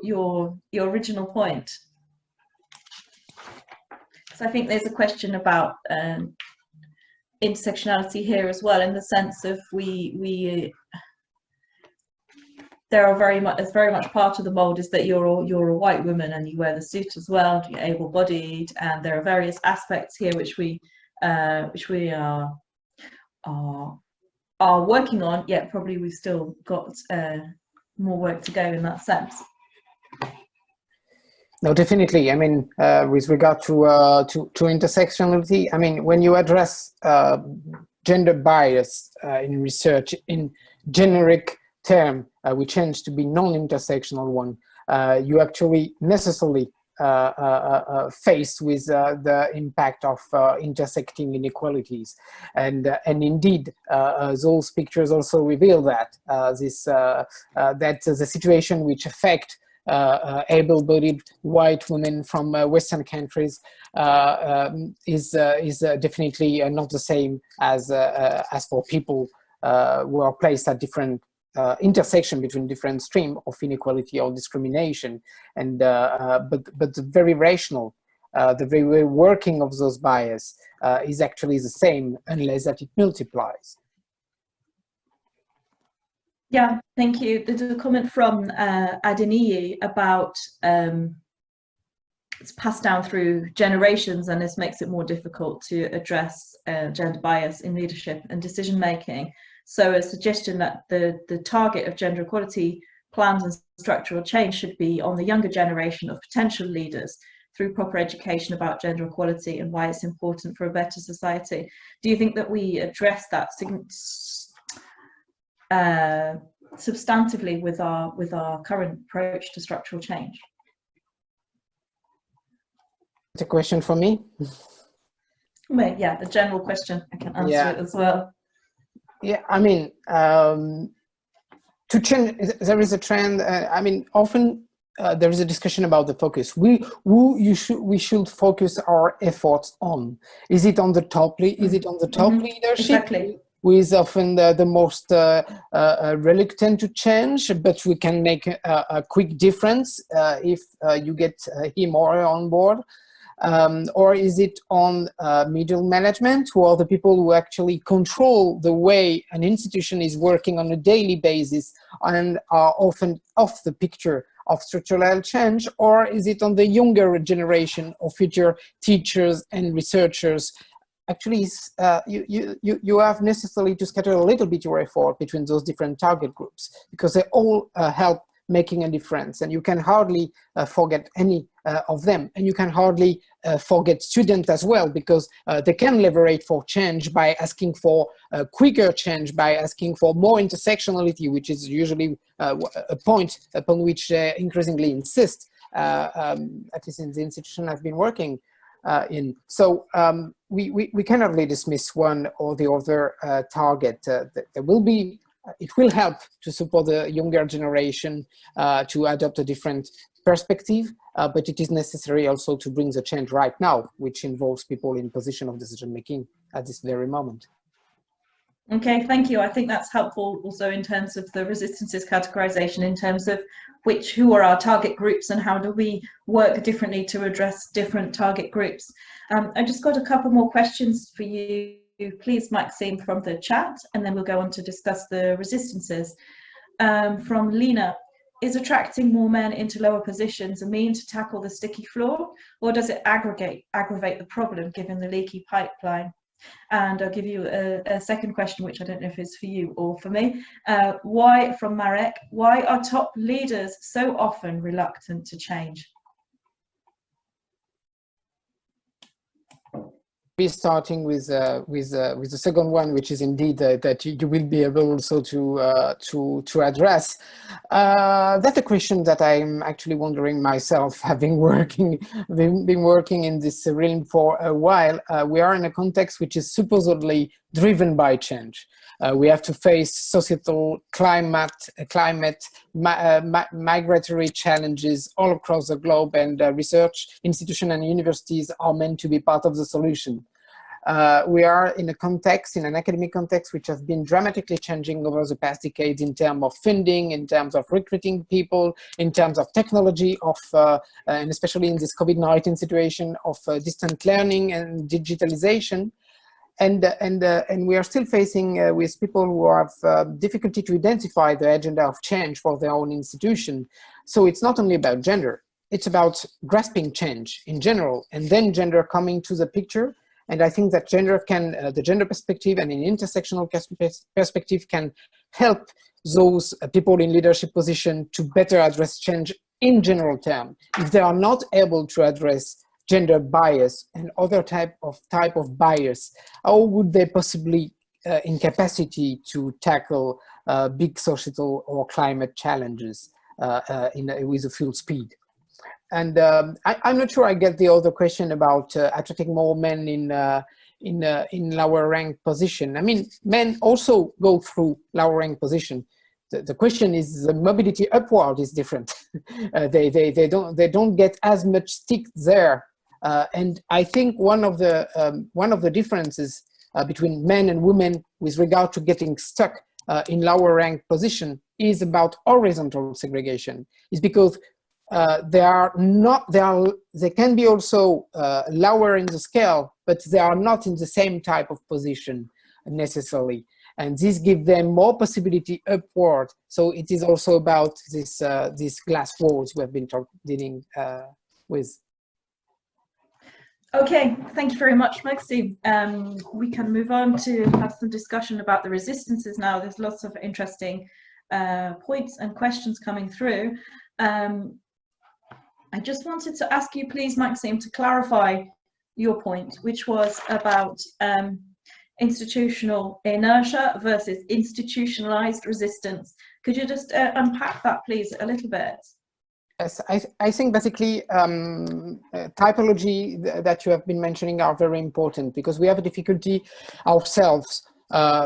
original point? So I think there's a question about intersectionality here as well, in the sense of there are very much part of the mold is that you're a white woman and you wear the suit as well, you're able-bodied, and there are various aspects here which we are working on, yet probably we've still got more work to go in that sense. No, definitely. I mean, with regard to intersectionality, I mean, when you address gender bias in research in generic term, which tends to be non-intersectional one, you actually necessarily faced with the impact of intersecting inequalities, and indeed those pictures also reveal that that the situation which affect able-bodied white women from Western countries is definitely not the same as for people who are placed at different intersection between different streams of inequality or discrimination, and but the very rational, the very way working of those bias is actually the same, unless that it multiplies. Yeah, thank you. There's a comment from Adeniyi about it's passed down through generations, and this makes it more difficult to address gender bias in leadership and decision making. So a suggestion that the target of gender equality plans and structural change should be on the younger generation of potential leaders through proper education about gender equality and why it's important for a better society. Do you think that we address that substantively with our current approach to structural change? It's a question for me? Well, yeah, a general question. I can answer it as well. Yeah, I mean, to change, there is a trend. I mean, often there is a discussion about the focus. We should focus our efforts on. Is it on the top? Is it on the top leadership? Exactly. Who is often the most reluctant to change, but we can make a quick difference if you get him or her on board. Or is it on middle management, who are the people who actually control the way an institution is working on a daily basis and are often off the picture of structural change? Or is it on the younger generation of future teachers and researchers? Actually, you have necessarily to scatter a little bit your effort between those different target groups, because they all help making a difference, and you can hardly forget any of them, and you can hardly forget students as well, because they can leverage for change by asking for quicker change, by asking for more intersectionality, which is usually a point upon which they increasingly insist, at least in the institution I've been working in. So we cannot really dismiss one or the other target. There will be, it will help to support the younger generation to adopt a different perspective, but it is necessary also to bring the change right now, which involves people in position of decision making at this very moment. Okay, thank you. I think that's helpful also in terms of the resistances categorization, in terms of who are our target groups and how do we work differently to address different target groups. I just got a couple more questions for you, please, Maxime, from the chat, and then we'll go on to discuss the resistances. From Lena, is attracting more men into lower positions a mean to tackle the sticky floor, or does it aggravate the problem given the leaky pipeline? And I'll give you a second question, which I don't know if it's for you or for me. Why, from Marek, why are top leaders so often reluctant to change? Be starting with the second one, which is indeed that you will be able also to address. That's a question that I'm actually wondering myself, having been working in this realm for a while. We are in a context which is supposedly driven by change. We have to face societal, climate, migratory challenges all across the globe, and research institutions and universities are meant to be part of the solution. We are in a context, in an academic context, which has been dramatically changing over the past decades in terms of funding, in terms of recruiting people, in terms of technology, and especially in this COVID-19 situation, of distant learning and digitalization. And we are still facing with people who have difficulty to identify the agenda of change for their own institution. So it's not only about gender, it's about grasping change in general, and then gender coming to the picture. And I think that the gender perspective and an intersectional perspective can help those people in leadership position to better address change in general terms. If they are not able to address gender bias and other type of bias, how would they possibly in capacity to tackle big societal or climate challenges with a full speed? And I'm not sure I get the other question about attracting more men in lower rank position. I mean, men also go through lower rank position. The question is, the mobility upward is different. They don't get as much stick there. And I think one of the differences between men and women with regard to getting stuck in lower rank position is about horizontal segregation. Is because they can be also lower in the scale, but they are not in the same type of position necessarily. And this gives them more possibility upward. So it is also about these glass walls we have been dealing with. Okay, thank you very much, Maxime. We can move on to have some discussion about the resistances now. There's lots of interesting points and questions coming through. I just wanted to ask you, please, Maxime, to clarify your point, which was about institutional inertia versus institutionalized resistance. Could you just unpack that, please, a little bit? Yes, I think basically typology that you have been mentioning are very important, because we have a difficulty ourselves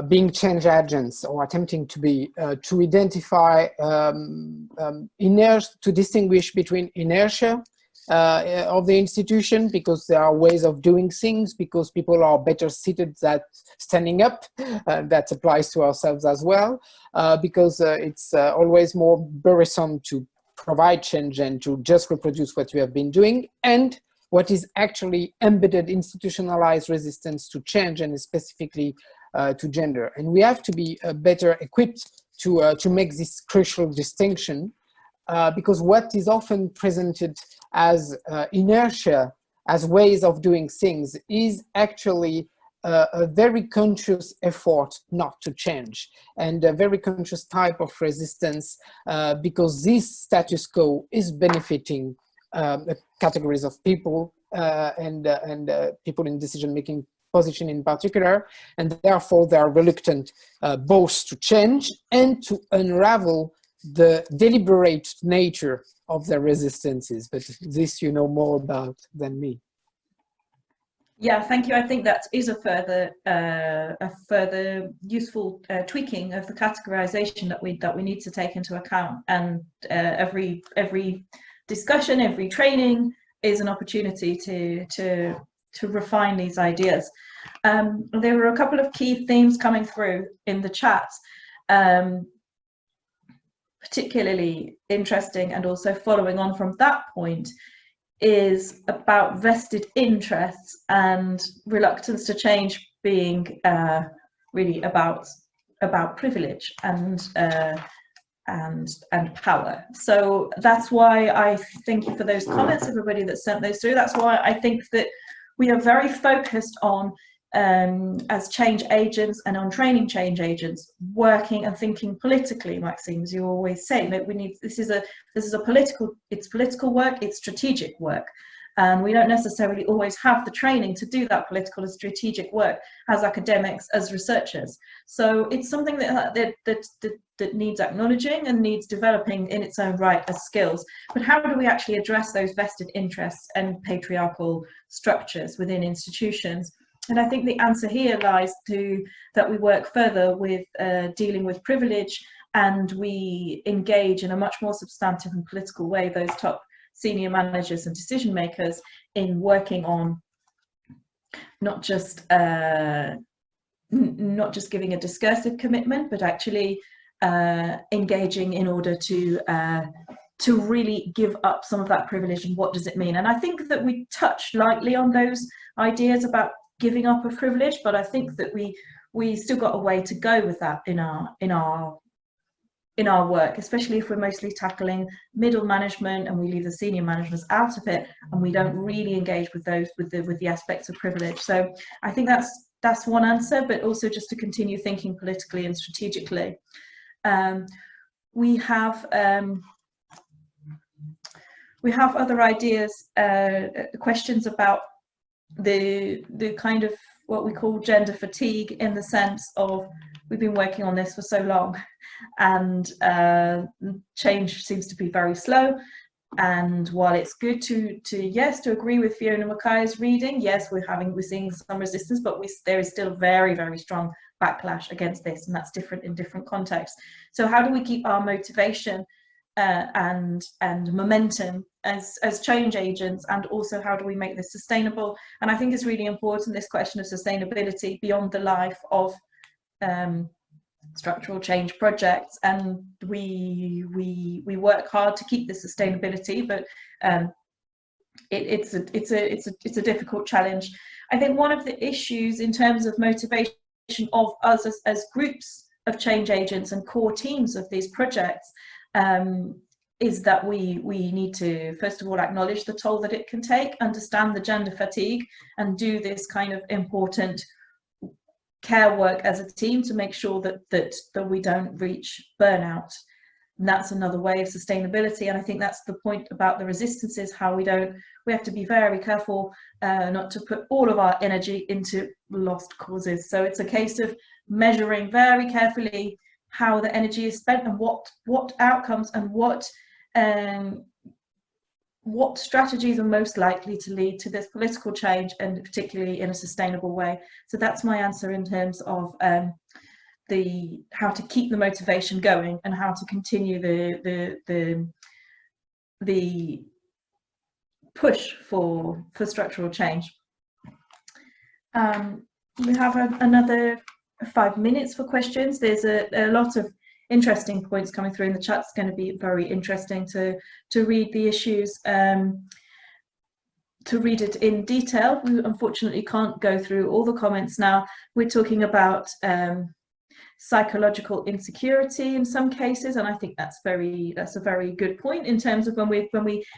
being change agents, or attempting to be, to identify to distinguish between inertia of the institution, because there are ways of doing things, because people are better seated than standing up. That applies to ourselves as well, because it's always more burdensome to provide change and to just reproduce what you have been doing. And what is actually embedded institutionalized resistance to change, and specifically to gender. And we have to be better equipped to make this crucial distinction, because what is often presented as inertia, as ways of doing things, is actually a very conscious effort not to change, and a very conscious type of resistance, because this status quo is benefiting categories of people and people in decision-making position in particular, and therefore they are reluctant both to change and to unravel the deliberate nature of their resistances. But this you know more about than me. Yeah, thank you. I think that is a further useful tweaking of the categorization that we need to take into account. And every discussion, every training is an opportunity to refine these ideas. There were a couple of key themes coming through in the chat, particularly interesting, and also following on from that point, is about vested interests and reluctance to change being really about privilege and power. So that's why I thank you for those comments, everybody that sent those through. That's why I think that we are very focused on, as change agents and on training change agents, working and thinking politically, Maxime, as you always say. That we need, this is a political, it's political work, it's strategic work. And we don't necessarily always have the training to do that political and strategic work as academics, as researchers. So it's something that needs acknowledging and needs developing in its own right as skills. But how do we actually address those vested interests and patriarchal structures within institutions? And I think the answer here lies to that we work further with dealing with privilege, and we engage in a much more substantive and political way those top senior managers and decision makers in working on not just giving a discursive commitment, but actually engaging in order to really give up some of that privilege. And what does it mean? And I think that we touch lightly on those ideas about giving up of privilege, but I think that we still got a way to go with that in our work, especially if we're mostly tackling middle management and we leave the senior management out of it, and we don't really engage with those with the aspects of privilege. So I think that's one answer, but also just to continue thinking politically and strategically. We have other ideas, questions about the kind of what we call gender fatigue, in the sense of we've been working on this for so long, and change seems to be very slow. And while it's good to agree with Fiona Mackay's reading, yes, we're seeing some resistance, but there is still very, very strong backlash against this, and that's different in different contexts. So how do we keep our motivation and momentum as change agents, and also how do we make this sustainable? And I think it's really important, this question of sustainability beyond the life of structural change projects, and we work hard to keep the sustainability, but it's a difficult challenge. I think one of the issues in terms of motivation of us as groups of change agents and core teams of these projects is that we need to, first of all, acknowledge the toll that it can take, understand the gender fatigue, and do this kind of important care work as a team to make sure that we don't reach burnout. And that's another way of sustainability. And I think that's the point about the resistances, how we have to be very careful not to put all of our energy into lost causes. So it's a case of measuring very carefully how the energy is spent, and what outcomes and what strategies are most likely to lead to this political change, and particularly in a sustainable way. So that's my answer in terms of how to keep the motivation going and how to continue the push for structural change. We have another 5 minutes for questions. There's a lot of interesting points coming through in the chat. It's going to be very interesting to read the issues. to read it in detail. We unfortunately can't go through all the comments now. We're talking about psychological insecurity in some cases, and I think that's a very good point in terms of when we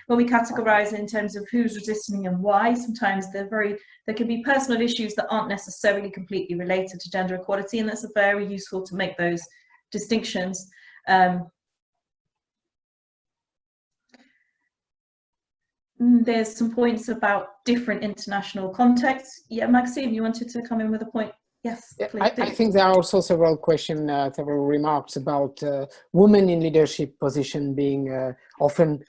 categorize in terms of who's resisting and why. Sometimes there can be personal issues that aren't necessarily completely related to gender equality, and that's very useful to make those distinctions. There's some points about different international contexts. Yeah, Maxime, you wanted to come in with a point? Yes, yeah, please do. I think there are also several questions, several remarks about women in leadership position being often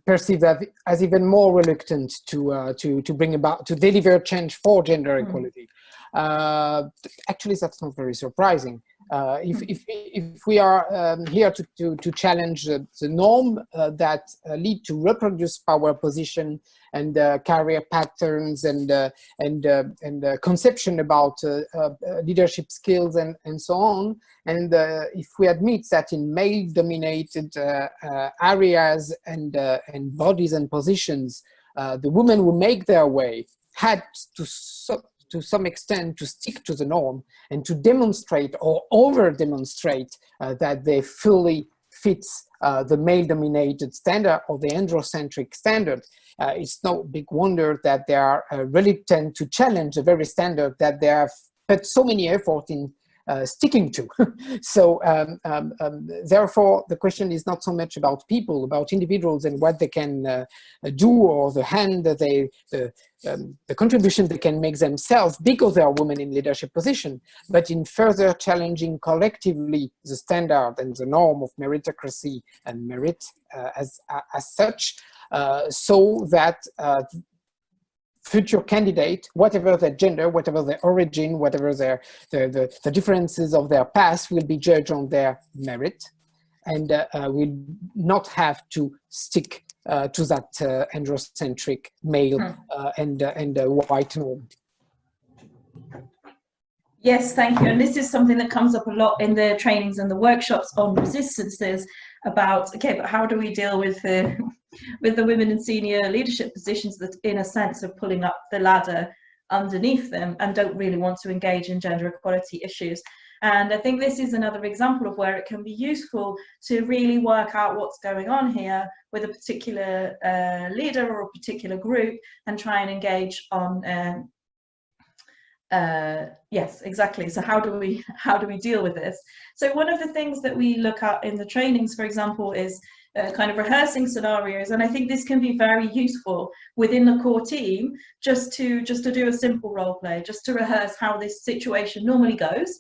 perceived as even more reluctant to bring about, to deliver change for gender equality. Actually, that's not very surprising. If we are here to challenge the norm that lead to reproduced power position and career patterns and conception about leadership skills and so on, and if we admit that in male-dominated areas and bodies and positions, the women who make their way had to some extent to stick to the norm and to demonstrate or over-demonstrate that they fully fits the male-dominated standard or the androcentric standard. It's no big wonder that they are reluctant to challenge the very standard that they have put so many effort in sticking to. So therefore, the question is not so much about people, about individuals and what they can do, or the hand that the contribution they can make themselves because they are women in leadership position, but in further challenging collectively the standard and the norm of meritocracy and merit as such, so that future candidate, whatever their gender, whatever their origin, whatever the differences of their past, will be judged on their merit, and will not have to stick to that androcentric male and white norm. Yes, thank you. And this is something that comes up a lot in the trainings and the workshops on resistances about, okay, but how do we deal with the women in senior leadership positions that in a sense are pulling up the ladder underneath them and don't really want to engage in gender equality issues. And I think this is another example of where it can be useful to really work out what's going on here with a particular leader or a particular group and try and engage on yes, exactly. So how do we deal with this? So one of the things that we look at in the trainings, for example, is kind of rehearsing scenarios, and I think this can be very useful within the core team just to do a simple role play, just to rehearse how this situation normally goes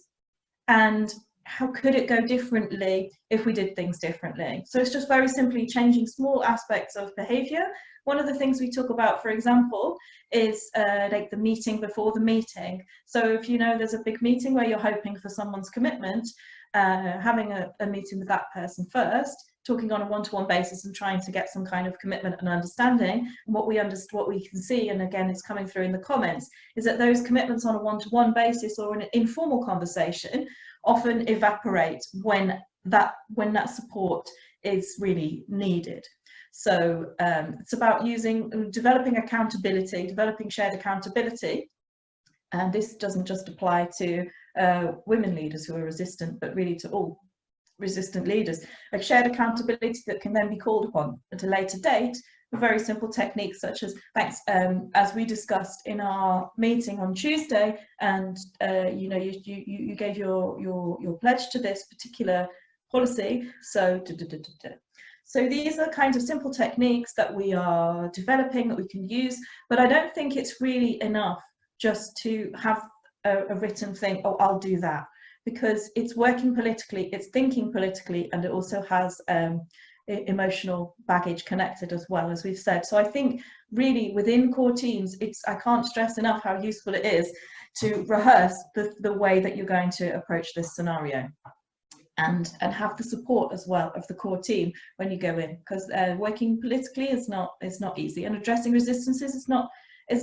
and how could it go differently if we did things differently. So it's just very simply changing small aspects of behavior. One of the things we talk about, for example, is like the meeting before the meeting. So if you know there's a big meeting where you're hoping for someone's commitment, having a meeting with that person first, talking on a one-to-one basis and trying to get some kind of commitment and understanding. And what we can see, and again it's coming through in the comments, is that those commitments on a one-to-one basis or an informal conversation often evaporate when that support is really needed. So it's about developing accountability, developing shared accountability. And this doesn't just apply to women leaders who are resistant, but really to all resistant leaders. Like shared accountability that can then be called upon at a later date with very simple techniques such as, thanks, as we discussed in our meeting on Tuesday, and you know, you gave your pledge to this particular policy, so So these are kinds of simple techniques that we are developing that we can use, but I don't think it's really enough just to have a written thing, oh, I'll do that, because it's working politically, it's thinking politically, and it also has emotional baggage connected as well, as we've said. So I think really within core teams, I can't stress enough how useful it is to rehearse the way that you're going to approach this scenario. And have the support as well of the core team when you go in, because working politically is not easy, and addressing resistances is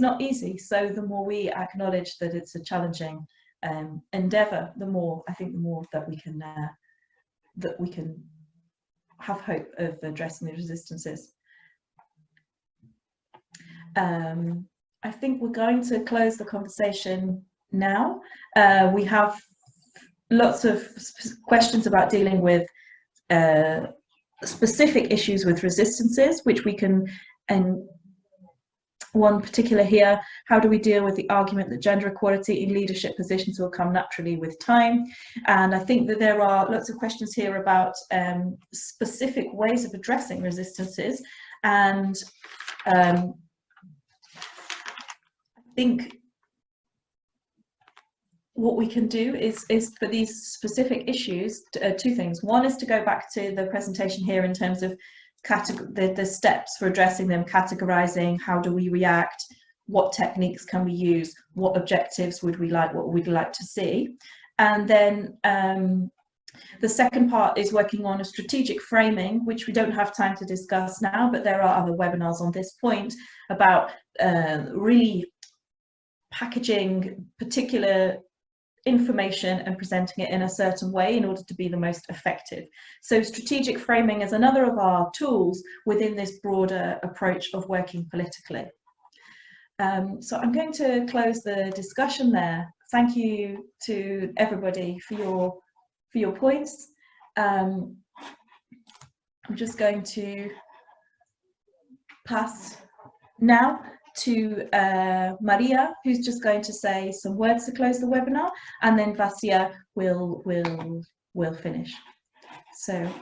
not easy. So the more we acknowledge that it's a challenging endeavour, the more that we can have hope of addressing the resistances. I think we're going to close the conversation now. We have lots of questions about dealing with specific issues with resistances, which we can, and one particular here, how do we deal with the argument that gender equality in leadership positions will come naturally with time? And I think that there are lots of questions here about specific ways of addressing resistances. And I think what we can do is for these specific issues, two things. One is to go back to the presentation here in terms of the steps for addressing them, categorizing, how do we react, what techniques can we use, what objectives would we like, what we'd like to see. And then the second part is working on a strategic framing, which we don't have time to discuss now, but there are other webinars on this point about really packaging particular information and presenting it in a certain way in order to be the most effective. So strategic framing is another of our tools within this broader approach of working politically. So I'm going to close the discussion there. Thank you to everybody for your points. I'm just going to pass now to Maria, who's just going to say some words to close the webinar, and then Vasya will finish. So,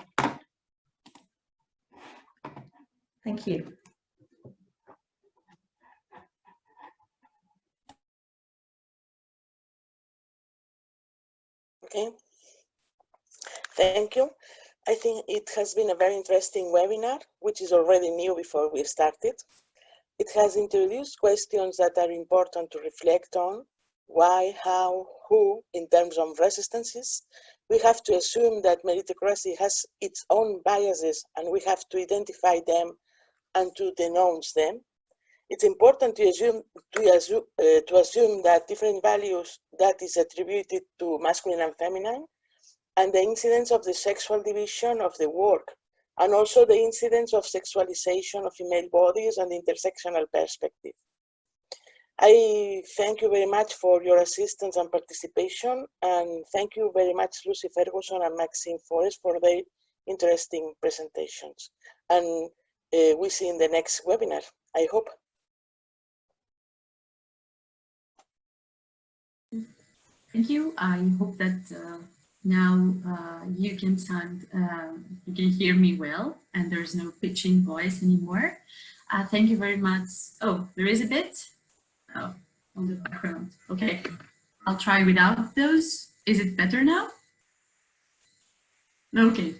thank you. Okay, thank you. I think it has been a very interesting webinar, which is already new before we started. It has introduced questions that are important to reflect on: why, how, who, in terms of resistances. We have to assume that meritocracy has its own biases, and we have to identify them and to denounce them. It's important to assume that different values that is attributed to masculine and feminine, and the incidence of the sexual division of the work, and also the incidence of sexualization of female bodies and intersectional perspective. I thank you very much for your assistance and participation, and thank you very much Lucy Ferguson and Maxime Forrest for their interesting presentations. And we see in the next webinar, I hope. Thank you. I hope that now you can you can hear me well, and there's no pitching voice anymore. Thank you very much. Oh, there is a bit. Oh, on the background. Okay, I'll try without those. Is it better now? Okay.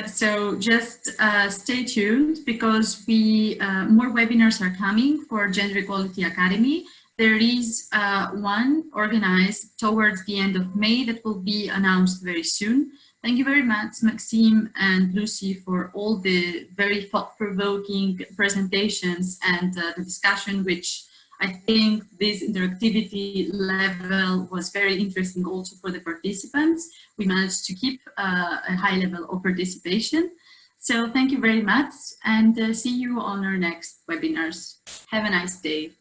So just stay tuned, because more webinars are coming for Gender Equality Academy. There is one organized towards the end of May that will be announced very soon. Thank you very much, Maxime and Lucy, for all the very thought-provoking presentations and the discussion, which I think this interactivity level was very interesting also for the participants. We managed to keep a high level of participation. So thank you very much, and see you on our next webinars. Have a nice day.